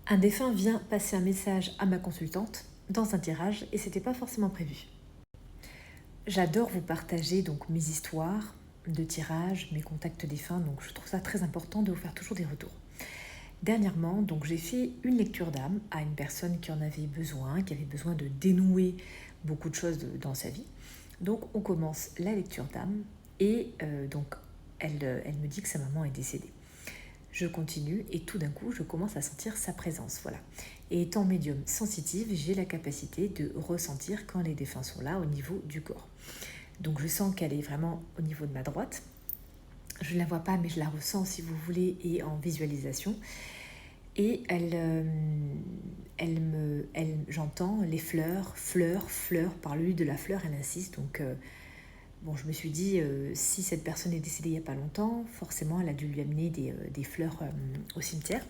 Un défunt vient passer un message à ma consultante dans un tirage et c'était pas forcément prévu. J'adore vous partager donc mes histoires de tirage, mes contacts défunts, donc je trouve ça très important de vous faire toujours des retours. Dernièrement, donc j'ai fait une lecture d'âme à une personne qui en avait besoin, qui avait besoin de dénouer beaucoup de choses dans sa vie. Donc on commence la lecture d'âme et donc elle me dit que sa maman est décédée. Je continue et tout d'un coup, je commence à sentir sa présence. Voilà. Et étant médium sensitive, j'ai la capacité de ressentir quand les défunts sont là au niveau du corps. Donc je sens qu'elle est vraiment au niveau de ma droite. Je ne la vois pas, mais je la ressens si vous voulez et en visualisation. Et j'entends les fleurs, par le lieu de la fleur, elle insiste. Donc bon, je me suis dit, si cette personne est décédée il n'y a pas longtemps, forcément elle a dû lui amener des fleurs au cimetière.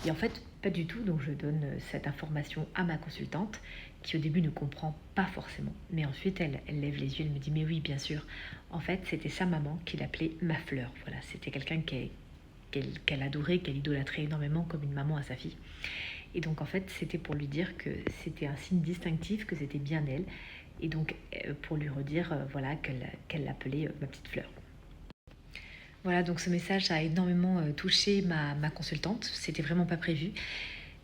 Et en fait, pas du tout, donc je donne cette information à ma consultante, qui au début ne comprend pas forcément. Mais ensuite, elle lève les yeux, elle me dit, mais oui, bien sûr. En fait, c'était sa maman qui l'appelait ma fleur. Voilà, c'était quelqu'un qu'elle adorait, qu'elle idolâtrait énormément comme une maman à sa fille. Et donc en fait, c'était pour lui dire que c'était un signe distinctif, que c'était bien elle. Et donc pour lui redire voilà, qu'elle l'appelait ma petite fleur. Voilà, donc ce message a énormément touché ma consultante. C'était vraiment pas prévu.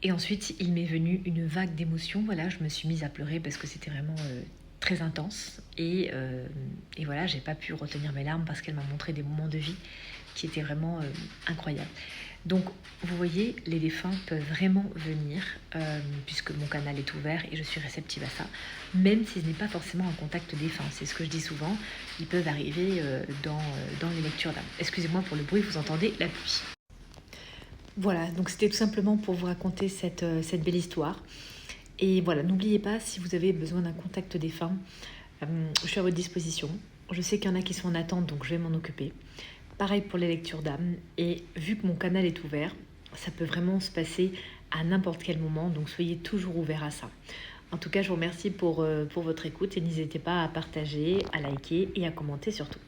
Et ensuite, il m'est venu une vague d'émotions. Voilà, je me suis mise à pleurer parce que c'était vraiment très intense. Et voilà, j'ai pas pu retenir mes larmes parce qu'elle m'a montré des moments de vie qui étaient vraiment incroyables. Donc, vous voyez, les défunts peuvent vraiment venir, puisque mon canal est ouvert et je suis réceptive à ça, même si ce n'est pas forcément un contact défunt. C'est ce que je dis souvent, ils peuvent arriver dans les lectures d'âme. Excusez-moi pour le bruit, vous entendez la pluie. Voilà, donc c'était tout simplement pour vous raconter cette belle histoire. Et voilà, n'oubliez pas, si vous avez besoin d'un contact défunt, je suis à votre disposition. Je sais qu'il y en a qui sont en attente, donc je vais m'en occuper. Pareil pour les lectures d'âme. Et vu que mon canal est ouvert, ça peut vraiment se passer à n'importe quel moment, donc soyez toujours ouverts à ça. En tout cas, je vous remercie pour votre écoute et n'hésitez pas à partager, à liker et à commenter surtout.